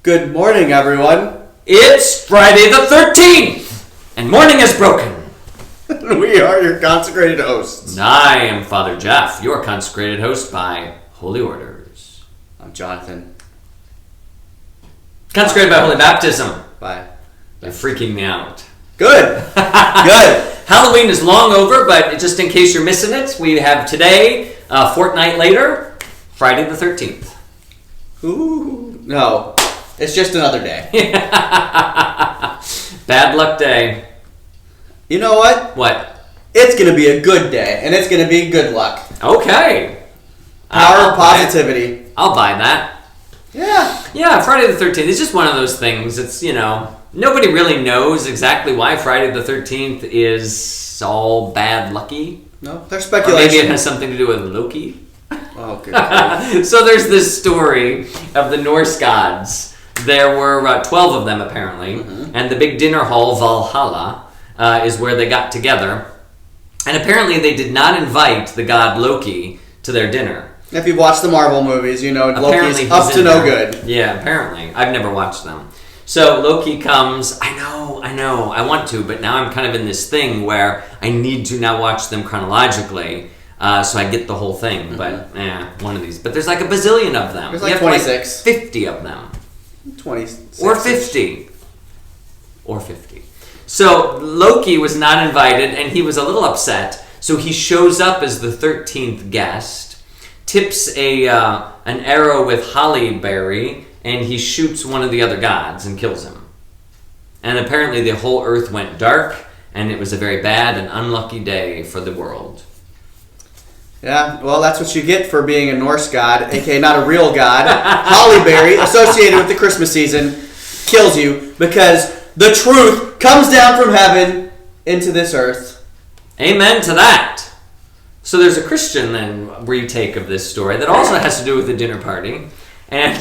Good morning, everyone. It's Friday the 13th, and morning is broken. We are your consecrated hosts. And I am Father Jeff, your consecrated host by Holy Orders. I'm Jonathan. Consecrated by Holy Baptism. Bye. You're freaking me out. Good. Good. Halloween is long over, but just in case you're missing it, we have today, a fortnight later, Friday the 13th. Ooh. No. It's just another day. Bad luck day. You know what? What? It's going to be a good day, and it's going to be good luck. Okay. Power of positivity. I'll buy that. Yeah. Yeah, Friday the 13th is just one of those things. It's, nobody really knows exactly why Friday the 13th is all bad lucky. No, there's speculation. Or maybe it has something to do with Loki. Oh, good. So there's this story of the Norse gods. There were 12 of them, apparently. Mm-hmm. And the big dinner hall, Valhalla, is where they got together. And apparently they did not invite the god Loki to their dinner. If you've watched the Marvel movies, you know Apparently Loki's up to no good. Yeah, apparently. I've never watched them. So Loki comes. I know. I want to, but now I'm kind of in this thing where I need to now watch them chronologically, so I get the whole thing. Mm-hmm. But one of these. But there's like a bazillion of them. There's like 26. 50 of them. 26. Or 50. Or 50. So Loki was not invited, and he was a little upset. So he shows up as the 13th guest, tips an arrow with holly berry, and he shoots one of the other gods and kills him. And apparently the whole earth went dark, and it was a very bad and unlucky day for the world. Yeah, well, that's what you get for being a Norse god, aka not a real god. Hollyberry, associated with the Christmas season, kills you because the truth comes down from heaven into this earth. Amen to that. So there's a Christian then retake of this story that also has to do with the dinner party and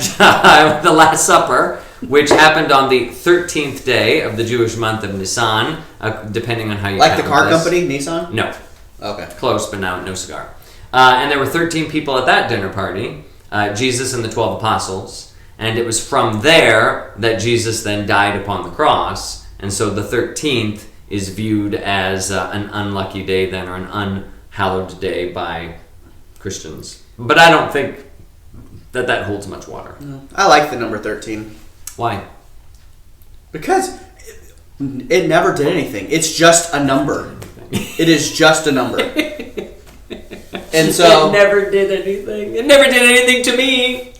the Last Supper, which happened on the 13th day of the Jewish month of Nisan, depending on how you count the car this. company, Nissan? No. Okay. Close, but no cigar. And there were 13 people at that dinner party, Jesus and the 12 apostles, and it was from there that Jesus then died upon the cross, and so the 13th is viewed as an unlucky day then, or an unhallowed day by Christians. But I don't think that holds much water. No. I like the number 13. Why? Because it never did anything. It's just a number. It is just a number. And so it never did anything. It never did anything to me.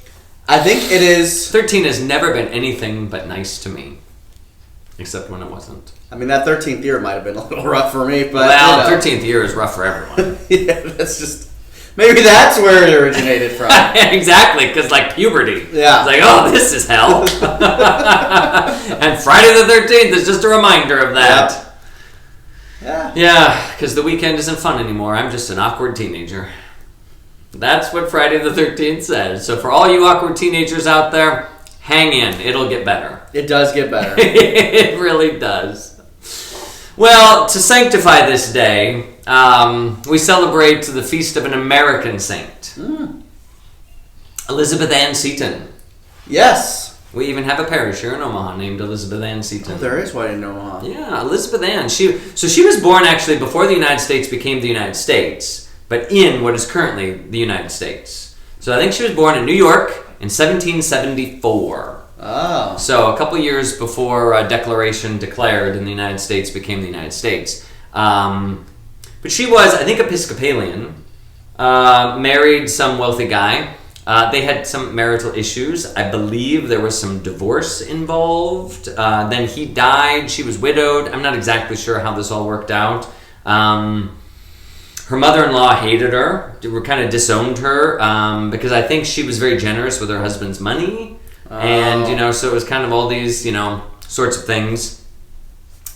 I think it is... 13 has never been anything but nice to me. Except when it wasn't. I mean, that 13th year might have been a little rough for me, but... Well, 13th year is rough for everyone. Yeah, that's just... Maybe that's where it originated from. Exactly, because like puberty. Yeah. It's like, oh, this is hell. And Friday the 13th is just a reminder of that. Yeah, because the weekend isn't fun anymore. I'm just an awkward teenager. That's what Friday the 13th says. So for all you awkward teenagers out there, hang in. It'll get better. It does get better. It really does. Well, to sanctify this day, we celebrate the feast of an American saint. Elizabeth Ann Seton. Yes. We even have a parish here in Omaha named Elizabeth Ann Seton. Oh, there is one in Omaha. Yeah, Elizabeth Ann. She was born actually before the United States became the United States, but in what is currently the United States. So I think she was born in New York in 1774. Oh. So a couple years before Declaration declared and the United States became the United States. But she was, I think, Episcopalian, married some wealthy guy. They had some marital issues. I believe there was some divorce involved. Then he died. She was widowed. I'm not exactly sure how this all worked out. Her mother-in-law hated her, kind of disowned her, because I think she was very generous with her husband's money. Oh. And, so it was kind of all these, sorts of things.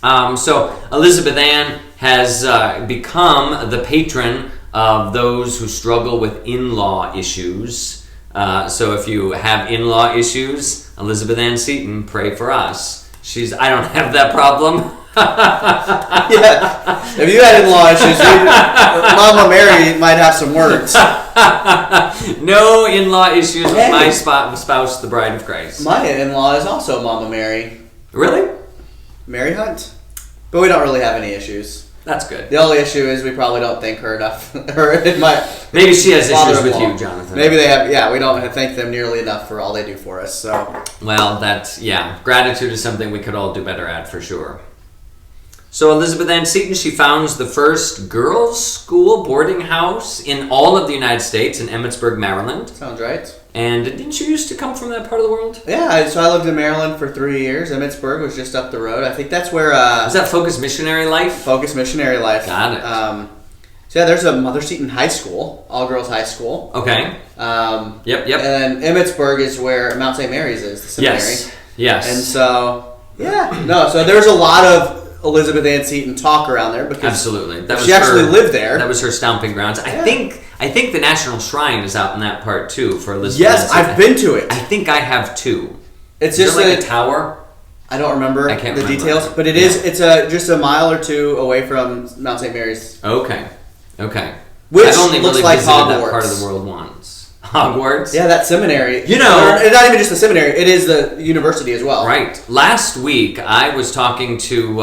So Elizabeth Ann has become the patron of those who struggle with in-law issues. So if you have in-law issues, Elizabeth Ann Seton, pray for us. I don't have that problem. Yeah. If you had in-law issues, Mama Mary might have some words. No in-law issues with my spouse, the bride of Christ. My in-law is also Mama Mary. Really? Mary Hunt. But we don't really have any issues. That's good. The only issue is we probably don't thank her enough. Maybe she has issues with you, Jonathan. Maybe they have. Yeah, we don't thank them nearly enough for all they do for us. So. Well, gratitude is something we could all do better at for sure. So Elizabeth Ann Seton, she founds the first girls' school boarding house in all of the United States in Emmitsburg, Maryland. Sounds right. And didn't you used to come from that part of the world? Yeah, so I lived in Maryland for 3 years. Emmitsburg was just up the road. I think that's where... Is that Focus Missionary Life? Focus Missionary Life. Got it. So yeah, there's a Mother Seton High School, all-girls high school. Okay. Yep. And then Emmitsburg is where Mount St. Mary's is, the seminary. Yes. And so, so there's a lot of Elizabeth Ann Seton talk around there because absolutely. She actually lived there. That was her stomping grounds. I think the National Shrine is out in that part too for Elizabeth. Yes, I've been to it. I think I have too. It's is just there like a tower. I don't remember the details, but it is. It's just a mile or two away from Mount St. Mary's. Okay. Which I've only looks really like visited Hogwarts. that part of the world once. Hogwarts? Yeah, that seminary. You know... It's not even just the seminary. It is the university as well. Right. Last week, I was talking to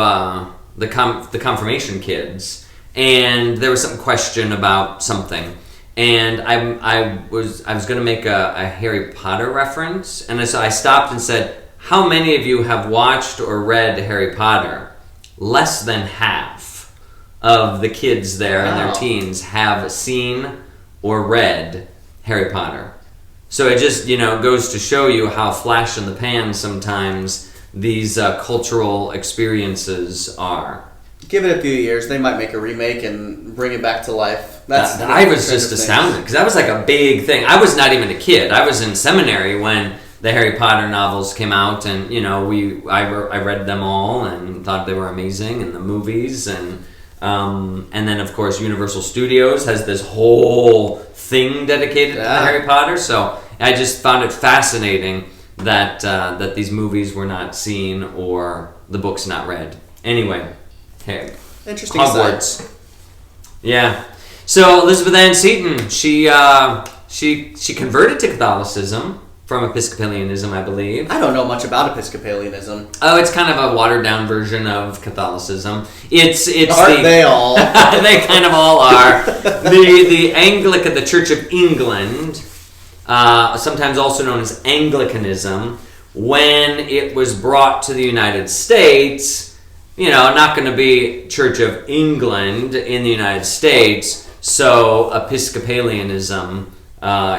the confirmation kids, and there was some question about something. And I was going to make a Harry Potter reference, and so I stopped and said, how many of you have watched or read Harry Potter? Less than half of the kids there and their teens have seen or read Harry Potter. So it just, goes to show you how flash in the pan sometimes these cultural experiences are. Give it a few years, they might make a remake and bring it back to life. I was just astounded because that was like a big thing. I was not even a kid. I was in seminary when the Harry Potter novels came out, and I read them all and thought they were amazing, and the movies, and then of course Universal Studios has this whole thing dedicated to Harry Potter. So I just found it fascinating that these movies were not seen or the books not read. Anyway, hey, interesting. Hogwarts. Yeah. So Elizabeth Ann Seton, she converted to Catholicism from Episcopalianism, I believe. I don't know much about Episcopalianism. Oh, it's kind of a watered down version of Catholicism. Aren't they all? They kind of all are. The Anglican, the Church of England, sometimes also known as Anglicanism, when it was brought to the United States, not going to be Church of England in the United States, so Episcopalianism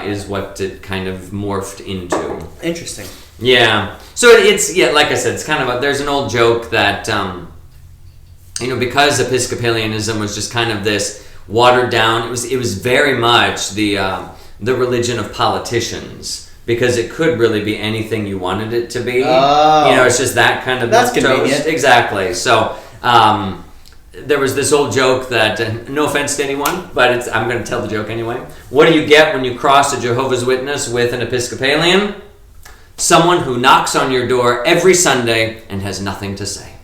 is what it kind of morphed into. Interesting. Yeah. So it's like I said, it's kind of there's an old joke that because Episcopalianism was just kind of this watered down. It was very much the religion of politicians, because it could really be anything you wanted it to be. Oh. It's just that kind of that's convenient. Exactly. So there was this old joke that, no offense to anyone, but I'm going to tell the joke anyway. What do you get when you cross a Jehovah's Witness with an Episcopalian? Someone who knocks on your door every Sunday and has nothing to say.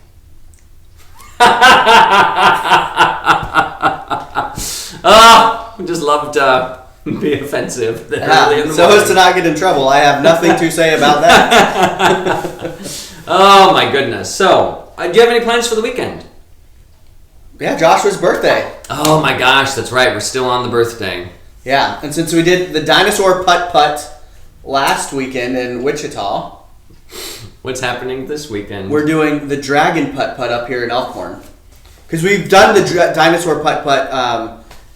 I just love to be offensive. Early in the so morning. as to not get in trouble, I have nothing to say about that. Oh my goodness. So, do you have any plans for the weekend? Yeah, Joshua's birthday. Oh my gosh, that's right. We're still on the birthday. Yeah, and since we did the dinosaur putt-putt last weekend in Wichita, what's happening this weekend? We're doing the dragon putt-putt up here in Elkhorn. Because we've done the dinosaur putt-putt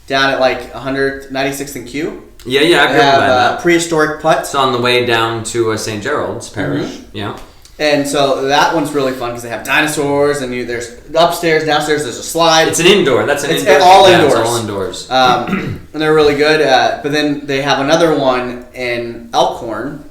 down at like 196th and Q. Yeah, I've heard about that. Prehistoric putt. It's on the way down to St. Gerald's Parish. Mm-hmm. Yeah. And so that one's really fun because they have dinosaurs, and there's upstairs, downstairs, there's a slide. It's an indoor. That's an indoor. It's all indoors. It's all indoors. And they're really good. But then they have another one in Elkhorn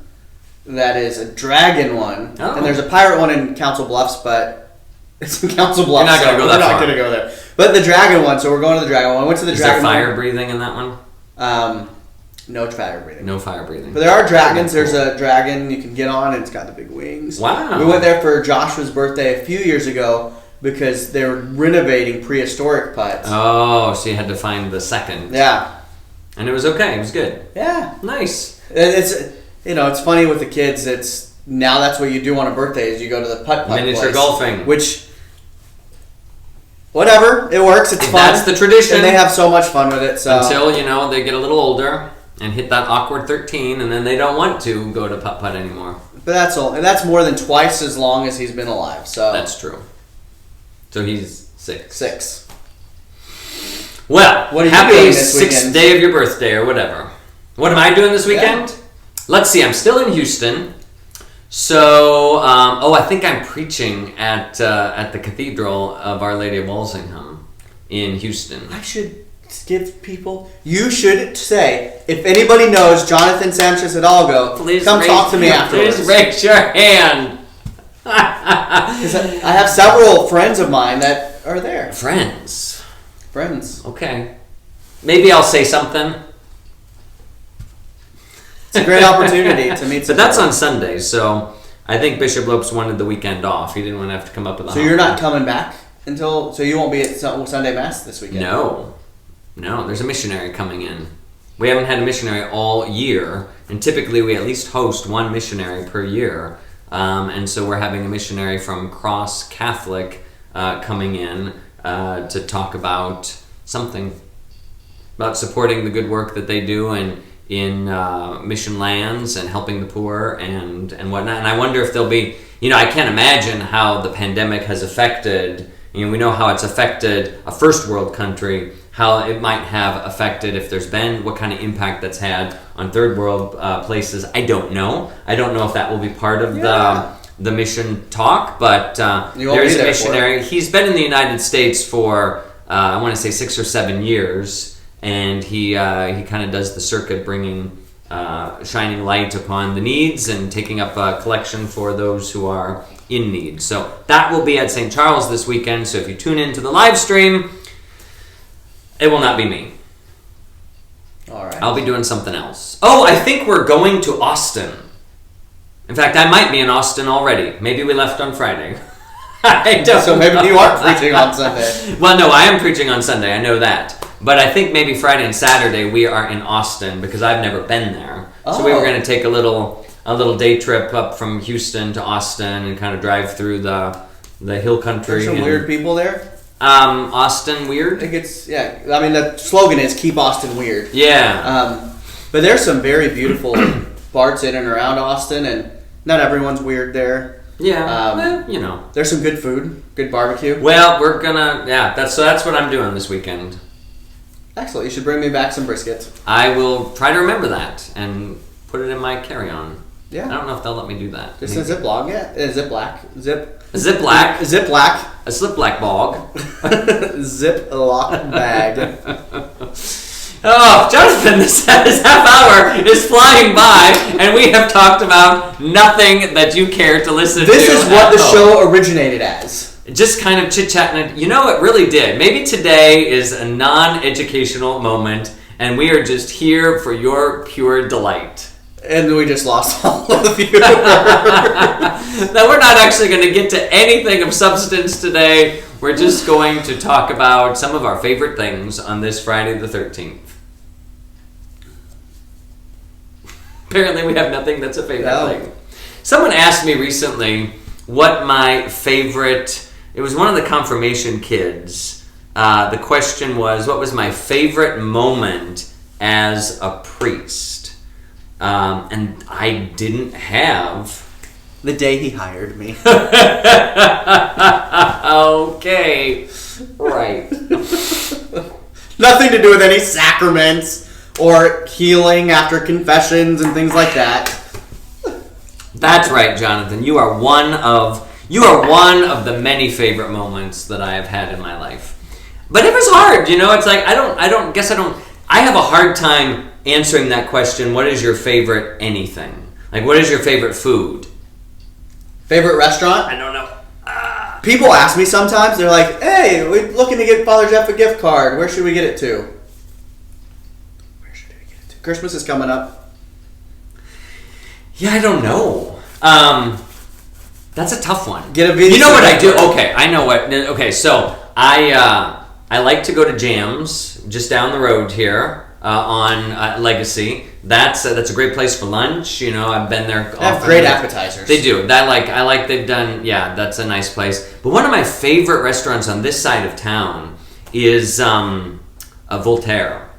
that is a dragon one. Oh. And there's a pirate one in Council Bluffs, but it's in Council Bluffs. You're not going to go that far. We're not going to go there. But the dragon one, so we're going to the dragon one. I went to the dragon one. Is there fire breathing in that one? No fire breathing. No fire breathing. But there are dragons. There's a dragon you can get on, and it's got the big wings. Wow. We went there for Joshua's birthday a few years ago because they were renovating prehistoric putts. Oh, so you had to find the second. Yeah. And it was okay. It was good. Yeah. Nice. It's it's funny with the kids. It's now that's what you do on a birthday is you go to the putt Miniature place, golfing. which whatever, it works. It's fun. That's the tradition. And they have so much fun with it. So until they get a little older and hit that awkward 13, and then they don't want to go to putt anymore. But that's all, and that's more than twice as long as he's been alive. So that's true. So he's 6. 6. Well, what are you happy doing this 6th weekend? day of your birthday or whatever. What am I doing this weekend? Yeah. Let's see. I'm still in Houston. So, I think I'm preaching at the Cathedral of Our Lady of Walsingham in Houston. I should give people. You should say if anybody knows Jonathan Sanchez Hidalgo, Please come talk to me afterwards. Please raise your hand. Because I have several friends of mine that are there. Friends. Okay. Maybe I'll say something. It's a great opportunity to meet. But that's on Sunday, so I think Bishop Lopes wanted the weekend off. He didn't want to have to come up with a. So you're not coming back until. So you won't be at Sunday Mass this weekend. No. There's a missionary coming in. We haven't had a missionary all year, and typically we at least host one missionary per year. And so we're having a missionary from Cross Catholic coming in to talk about something about supporting the good work that they do in mission lands and helping the poor and whatnot. And I wonder if there'll be, I can't imagine how the pandemic has affected, we know how it's affected a first world country, how it might have affected, if there's been, what kind of impact that's had on third world places. I don't know. I don't know if that will be part of the mission talk, but there is a missionary. He's been in the United States for, I want to say 6 or 7 years. And he kind of does the circuit, bringing shining light upon the needs and taking up a collection for those who are in need. So that will be at St. Charles this weekend. So if you tune into the live stream, it will not be me. All right. I'll be doing something else. Oh, I think we're going to Austin. In fact, I might be in Austin already. Maybe we left on Friday. I don't So maybe know. you are preaching on Sunday. Well, no, I am preaching on Sunday. I know that. But I think maybe Friday and Saturday we are in Austin because I've never been there. So we were going to take a little day trip up from Houston to Austin and kind of drive through the hill country. There's some weird people there. Austin weird? I think it's, I mean, the slogan is keep Austin weird. Yeah. But there's some very beautiful parts in and around Austin, and not everyone's weird there. Yeah. Well, There's some good food, good barbecue. Well, we're gonna, that's what I'm doing this weekend. Excellent. You should bring me back some briskets. I will try to remember that and put it in my carry-on. Yeah. I don't know if they'll let me do that. Just a Ziploc, Zip. A Ziploc. Ziploc. A Ziploc bog. Ziploc bag. Oh, Jonathan, this half hour is flying by, and we have talked about nothing that you care to listen to. This is what the show originated as. Just kind of chit-chatting. It really did. Maybe today is a non-educational moment, and we are just here for your pure delight. And we just lost all of the viewers. Now, we're not actually going to get to anything of substance today. We're just going to talk about some of our favorite things on this Friday the 13th. Apparently, we have nothing that's a favorite thing. Someone asked me recently what my favorite... It was one of the confirmation kids. The question was, what was my favorite moment as a priest? And I didn't have... The day he hired me. Okay. Right. Nothing to do with any sacraments or healing after confessions and things like that. That's right, Jonathan. You are one of the many favorite moments that I have had in my life. But it was hard, It's like I have a hard time answering that question. What is your favorite anything? Like, what is your favorite food? Favorite restaurant? I don't know. People ask me sometimes. They're like, "Hey, we're looking to get Father Jeff a gift card. Where should we get it to?" Christmas is coming up. Yeah, I don't know. That's a tough one. Get a video. You know what I do? Okay, I know what. Okay, so I like to go to Jams just down the road here. on Legacy. That's a great place for lunch. You know, I've been there. They have great appetizers. They do. I like they've done. Yeah, that's a nice place. But one of my favorite restaurants on this side of town is Voltaire,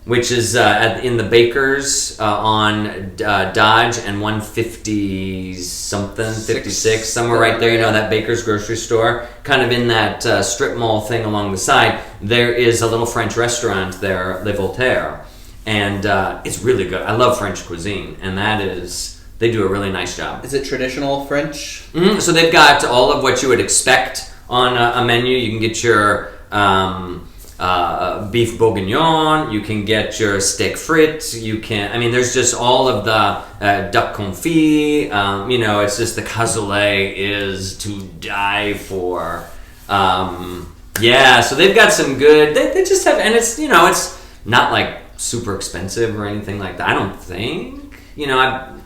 which is in the Bakers on Dodge and 150 something, 56, somewhere right there. You know, that Baker's grocery store, kind of in that strip mall thing along the side. There is a little French restaurant there, Le Voltaire, and it's really good. I love French cuisine, and they do a really nice job. Is it traditional French? Mm-hmm. So they've got all of what you would expect on a menu. You can get your beef bourguignon, you can get your steak frites, there's just all of the duck confit, it's just the cassoulet is to die for. So they've got some good, they just have, and it's, it's not like super expensive or anything like that, I don't think, I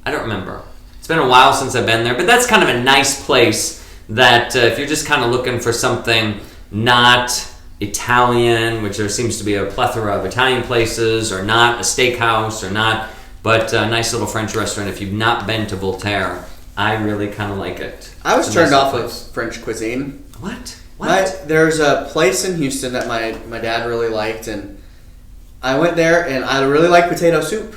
don't remember. It's been a while since I've been there, but that's kind of a nice place that if you're just kind of looking for something not Italian, which there seems to be a plethora of Italian places, or not a steakhouse, but a nice little French restaurant. If you've not been to Voltaire, I really kind of like it. I was turned off of French cuisine. What? There's a place in Houston that my dad really liked, and I went there, and I really like potato soup.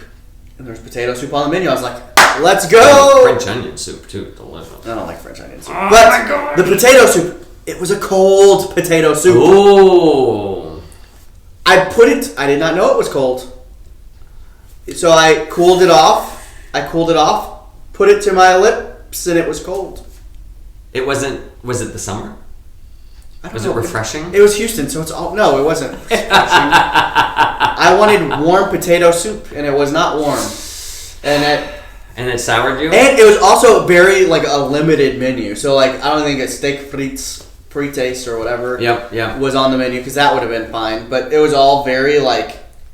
And there's potato soup on the menu. I was like, let's go! French onion soup, too. Delicious. I don't like French onion soup. But the potato soup, it was a cold potato soup. Oh. I did not know it was cold. So I cooled it off, put it to my lips, and it was cold. It wasn't, was it the summer? Was it refreshing? It was Houston, so no, it wasn't refreshing. I wanted warm potato soup, and it was not warm. And it soured you? And it was also very, a limited menu. So, I don't think a steak frites or whatever was on the menu, because that would have been fine. But it was all very,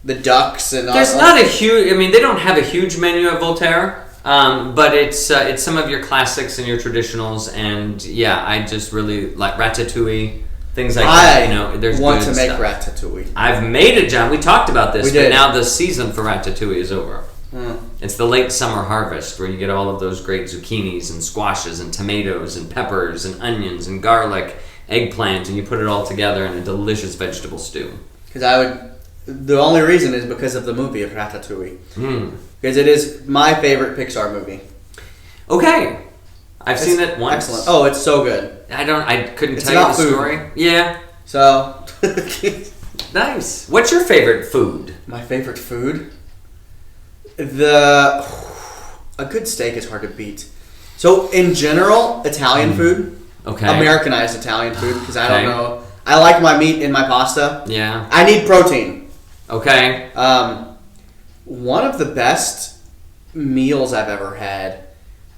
the ducks and all. There's not a huge, they don't have a huge menu at Voltaire, but it's some of your classics and your traditionals. And, I just really like ratatouille, things like that. There's want good to make stuff. Ratatouille. I've made it, John. We talked about this, but now the season for ratatouille is over. It's the late summer harvest where you get all of those great zucchinis and squashes and tomatoes and peppers and onions and garlic, eggplant, and you put it all together in a delicious vegetable stew. The only reason is because of the movie of Ratatouille. Because it is my favorite Pixar movie. Okay. I've seen it once. Excellent. Oh, it's so good. I couldn't tell you the story. Yeah. So. Nice. What's your favorite food? My favorite food? A good steak is hard to beat. So, in general, Italian food. Okay. Americanized Italian food, because I don't know. I like my meat in my pasta. Yeah. I need protein. Okay. One of the best meals I've ever had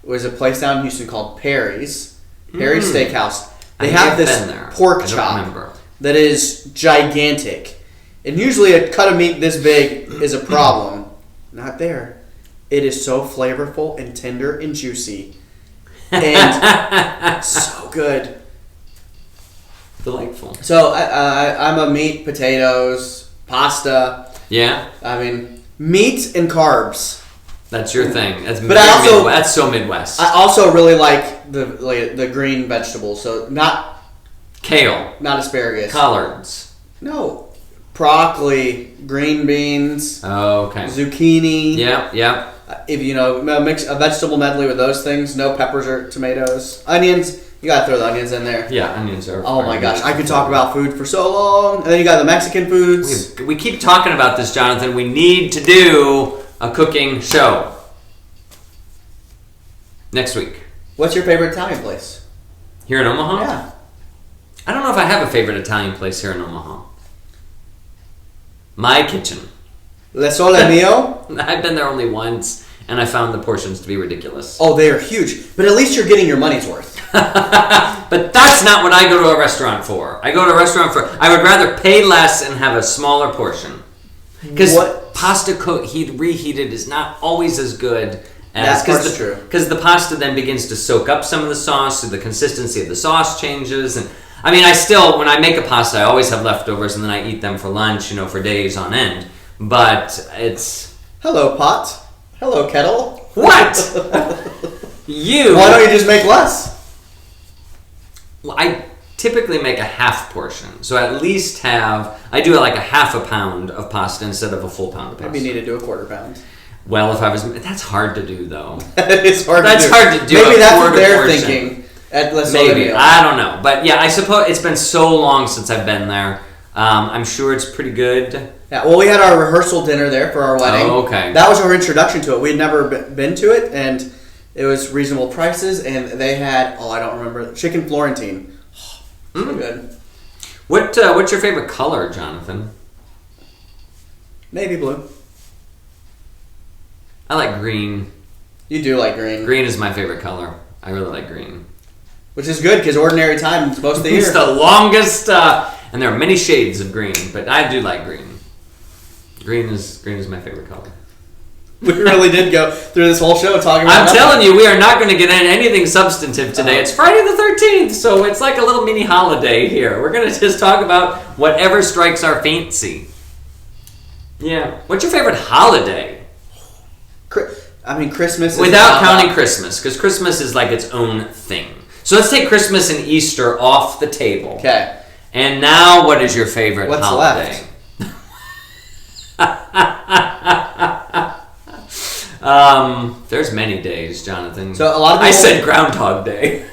was a place down in Houston called Perry's Steakhouse. They have this pork chop that is gigantic. And usually a cut of meat this big is a problem. Not there. It is so flavorful and tender and juicy. And so good. Delightful. So I'm a meat, potatoes, pasta. Yeah. Meat and carbs. That's your thing. That's so Midwest. I also really like the green vegetables. So not kale, not asparagus, collards. No. Broccoli, green beans, zucchini. Yeah. If mix a vegetable medley with those things, no peppers or tomatoes. Onions, you gotta throw the onions in there. Yeah, onions are. Oh my gosh, I could talk about food for so long. And then you got the Mexican foods. We keep talking about this, Jonathan. We need to do a cooking show next week. What's your favorite Italian place? Here in Omaha? Yeah. I don't know if I have a favorite Italian place here in Omaha. My kitchen. Le Sole Mio? I've been there only once, and I found the portions to be ridiculous. Oh, they are huge. But at least you're getting your money's worth. But that's not what I go to a restaurant for. I go to a restaurant for... I would rather pay less and have a smaller portion. Because pasta reheated is not always as good as... That's true. Because the pasta then begins to soak up some of the sauce, so the consistency of the sauce changes, and I mean, I still, when I make a pasta, I always have leftovers, and then I eat them for lunch, for days on end. But it's... Hello, pot. Hello, kettle. What? You... Why don't you just make less? Well, I typically make a half portion. So at least I do like a half a pound of pasta instead of a full pound of pasta. Maybe you need to do a quarter pound. Well, that's hard to do, though. It's hard That's to do. hard to do. Maybe that's what they're portion. thinking at Les Maybe. Olimio. I don't know. But yeah, I suppose it's been so long since I've been there. I'm sure it's pretty good. Yeah, well, we had our rehearsal dinner there for our wedding. Oh, okay. That was our introduction to it. We had never been to it, and it was reasonable prices, and they had, I don't remember, chicken Florentine. So good. What's your favorite color, Jonathan? Navy blue. I like green. You do like green. Green is my favorite color. I really like green. Which is good, because ordinary time is most of the year. It's the longest, and there are many shades of green, but I do like green. Green is my favorite color. We really did go through this whole show talking about I'm telling you, we are not going to get into anything substantive today. It's Friday the 13th, so it's like a little mini holiday here. We're going to just talk about whatever strikes our fancy. Yeah. What's your favorite holiday? Christmas. Without counting Christmas, because Christmas is like its own thing. So let's take Christmas and Easter off the table. Okay. And now, what is your favorite What's holiday? There's many days, Jonathan. So a lot of people... I said Groundhog Day.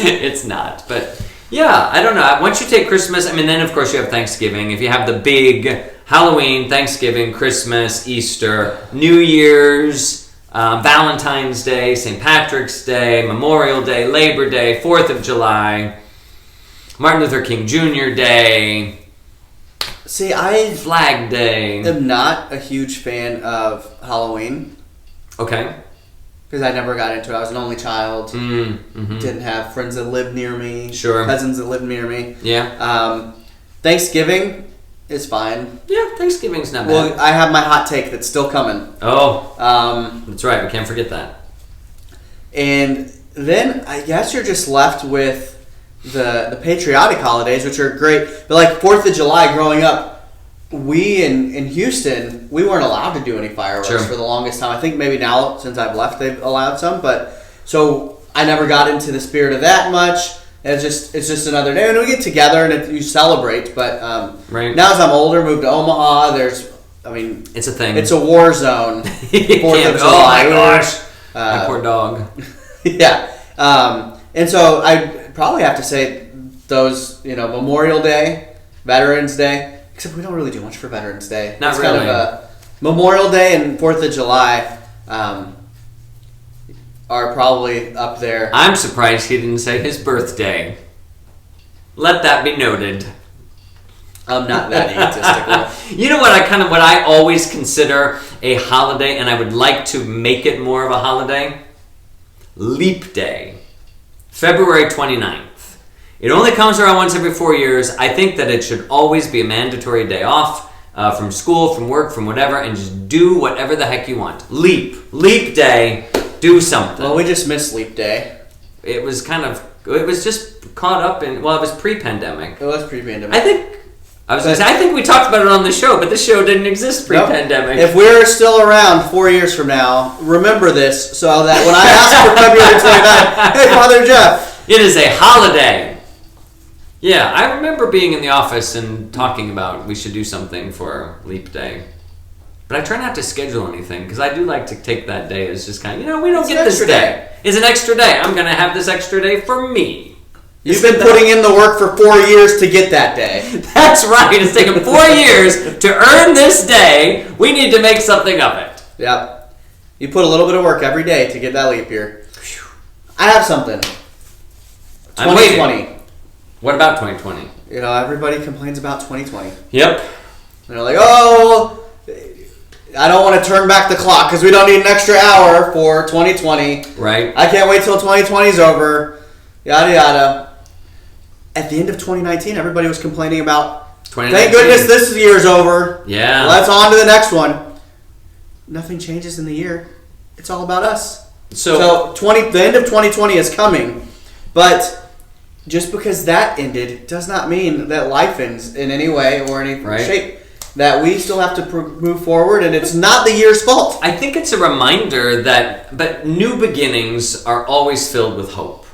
It's not, but yeah, I don't know. Once you take Christmas, then of course you have Thanksgiving. If you have the big Halloween, Thanksgiving, Christmas, Easter, New Year's, Valentine's Day, St. Patrick's Day, Memorial Day, Labor Day, 4th of July, Martin Luther King Jr. Day. See, I Flag Day. am not a huge fan of Halloween. Okay. Because I never got into it. I was an only child. Didn't have friends that lived near me. Sure. Cousins that lived near me. Yeah. Thanksgiving is fine. Yeah, Thanksgiving's not bad. Well, I have my hot take that's still coming. Oh. That's right. We can't forget that. And then I guess you're just left with the patriotic holidays, which are great. But like 4th of July growing up, we in Houston, we weren't allowed to do any fireworks for the longest time. I think maybe now, since I've left, they've allowed some. But so I never got into the spirit of that much. And it's just another day. And we get together and you celebrate. But now as I'm older, moved to Omaha, it's a thing. It's a war zone. 4th of July. Oh my gosh. My poor dog. Yeah. And so I probably have to say those, Memorial Day, Veterans Day. Except we don't really do much for Veterans Day. Not it's really. Kind of Memorial Day and 4th of July are probably up there. I'm surprised he didn't say his birthday. Let that be noted. I'm not that egotistical. You know what I always consider a holiday, and I would like to make it more of a holiday? Leap Day. February 29th. It only comes around once every 4 years. I think that it should always be a mandatory day off from school, from work, from whatever, and just do whatever the heck you want. Leap Day. Do something. Well, we just missed Leap Day. It was just caught up in, it was pre-pandemic. It was pre-pandemic. I think we talked about it on the show, but the show didn't exist pre-pandemic. Nope. If we're still around 4 years from now, remember this so that when I ask for February 29th, hey, Father Jeff. It is a holiday. Yeah, I remember being in the office and talking about we should do something for Leap Day. But I try not to schedule anything because I do like to take that day as just kind of, we don't get this day. It's an extra day. I'm going to have this extra day for me. You've been putting in the work for 4 years to get that day. That's right. It's taken 4 years to earn this day. We need to make something of it. Yep. You put a little bit of work every day to get that leap year. I have something. 2020. What about 2020? Everybody complains about 2020. Yep. They're like, oh, I don't want to turn back the clock because we don't need an extra hour for 2020. Right. I can't wait till 2020 is over. Yada, yada. At the end of 2019, everybody was complaining about, thank goodness this year's over. Yeah. Let's on to the next one. Nothing changes in the year. It's all about us. So the end of 2020 is coming. But just because that ended does not mean that life ends in any way or any shape. That we still have to move forward, and it's not the year's fault. I think it's a reminder but new beginnings are always filled with hope.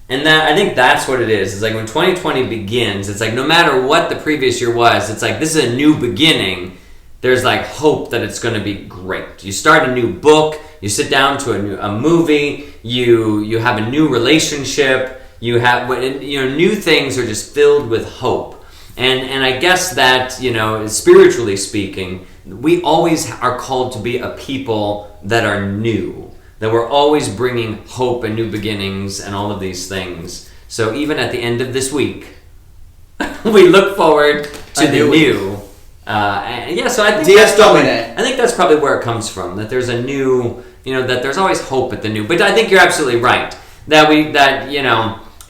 And I think that's what it is. It's like when 2020 begins, it's like no matter what the previous year was, it's like this is a new beginning. There's like hope that it's going to be great. You start a new book, you sit down to a movie, you have a new relationship, you have new things are just filled with hope. And I guess that, spiritually speaking, we always are called to be a people that are new, that we're always bringing hope and new beginnings and all of these things. So even at the end of this week, we look forward to the new. So I think that's probably where it comes from, that there's a new, that there's always hope at the new. But I think you're absolutely right,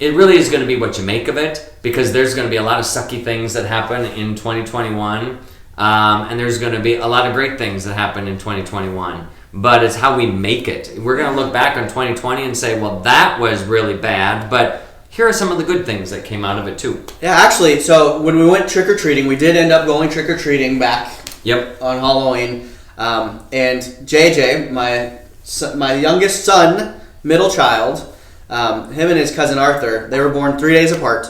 it really is going to be what you make of it, because there's going to be a lot of sucky things that happen in 2021, and there's going to be a lot of great things that happen in 2021. But it's how we make it. We're going to look back on 2020 and say, well, that was really bad, but here are some of the good things that came out of it too. Yeah, actually, so when we went trick-or-treating, we did end up going trick-or-treating back on Halloween. And JJ, my youngest son, middle child, him and his cousin Arthur, they were born 3 days apart.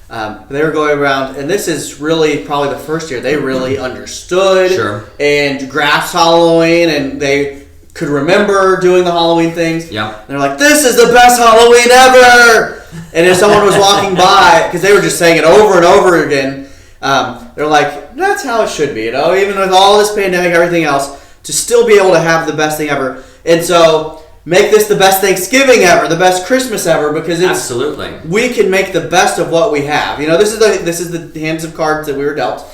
They were going around, and this is really probably the first year they really understood and grasped Halloween, and they could remember doing the Halloween things. Yep. They're like, this is the best Halloween ever! And if someone was walking by, because they were just saying it over and over again, they're like, that's how it should be, even with all this pandemic, everything else, to still be able to have the best thing ever. And so make this the best Thanksgiving ever, the best Christmas ever, because absolutely we can make the best of what we have. This is the hands of cards that we were dealt.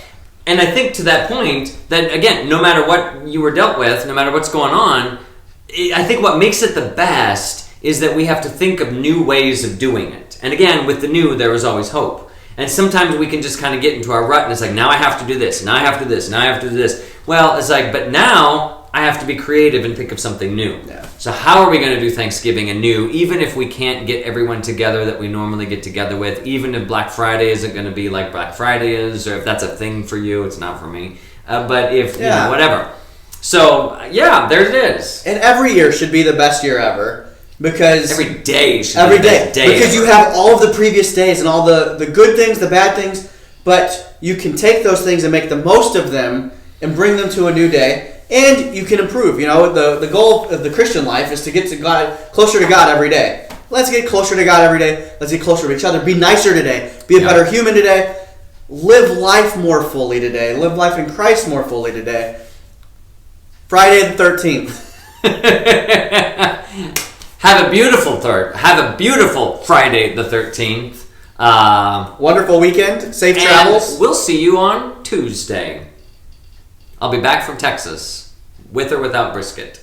And I think to that point, that again, no matter what you were dealt with, no matter what's going on, I think what makes it the best is that we have to think of new ways of doing it. And again, with the new, there is always hope. And sometimes we can just kind of get into our rut, and it's like, now I have to do this, now I have to do this, now I have to do this. Well, it's like, but now I have to be creative and think of something new. Yeah. So how are we going to do Thanksgiving anew, even if we can't get everyone together that we normally get together with, even if Black Friday isn't going to be like Black Friday is, or if that's a thing for you, it's not for me. But if, whatever. So, there it is. And every year should be the best year ever, because every day should be the best day because ever. You have all of the previous days and all the good things, the bad things, but you can take those things and make the most of them and bring them to a new day. And you can improve. The goal of the Christian life is to get to God, closer to God every day. Let's get closer to God every day. Let's get closer to each other. Be nicer today. Be a better human today. Live life more fully today. Live life in Christ more fully today. Friday the 13th. Have a beautiful Friday the 13th. Wonderful weekend. Safe travels. We'll see you on Tuesday. I'll be back from Texas, with or without brisket.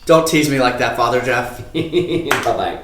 Don't tease me like that, Father Jeff. Bye-bye.